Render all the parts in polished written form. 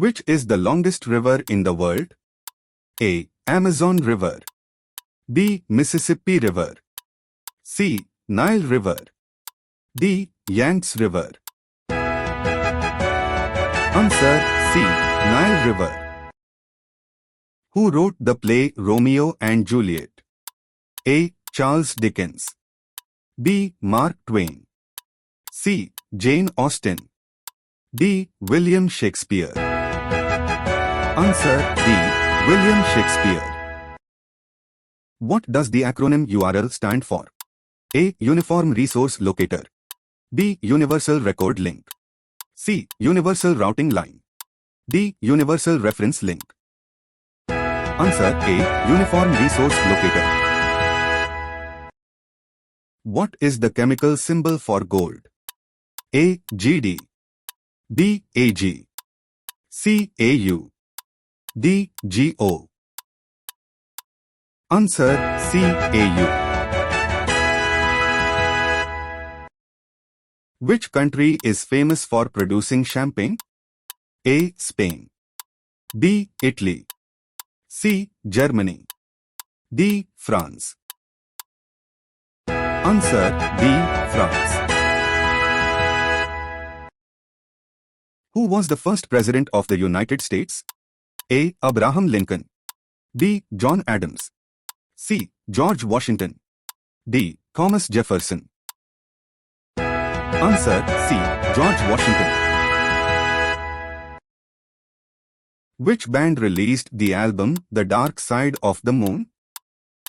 Which is the longest river in the world? A. Amazon River. B. Mississippi River. C. Nile River. D. Yangtze River. Answer C. Nile River. Who wrote the play Romeo and Juliet? A. Charles Dickens. B. Mark Twain. C. Jane Austen. D. William Shakespeare. Answer D. William Shakespeare. What does the acronym URL stand for? A. Uniform Resource Locator. B. Universal Record Link. C. Universal Routing Line. D. Universal Reference Link. Answer A. Uniform Resource Locator. What is the chemical symbol for gold? A. Gd. B. Ag. C. Au. D. Go. Answer C. Au. Which country is famous for producing champagne? A. Spain. B. Italy. C. Germany. D. France. Answer B. France. Who was the first president of the United States? A. Abraham Lincoln. B. John Adams. C. George Washington. D. Thomas Jefferson. Answer C. George Washington. Which band released the album The Dark Side of the Moon?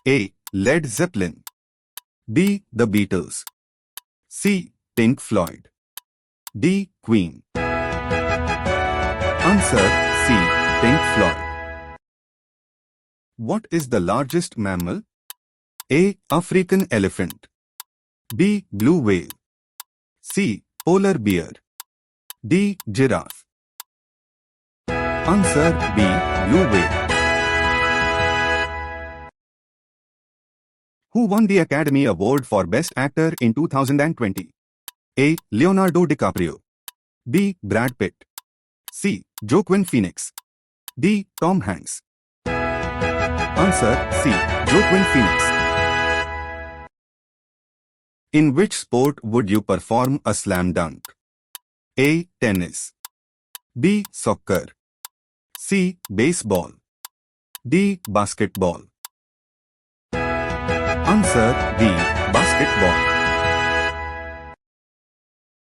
A. Led Zeppelin. B. The Beatles. C. Pink Floyd. D. Queen. Answer C. Pink Floyd. What is the largest mammal? A. African elephant. B. Blue whale. C. Polar bear. D. Giraffe. Answer B. Blue whale. Who won the Academy Award for Best Actor in 2020? A. Leonardo DiCaprio. B. Brad Pitt. C. Joaquin Phoenix. D. Tom Hanks. Answer C. Joaquin Phoenix. In which sport would you perform a slam dunk? A. Tennis. B. Soccer. C. Baseball. D. Basketball. Answer D. Basketball.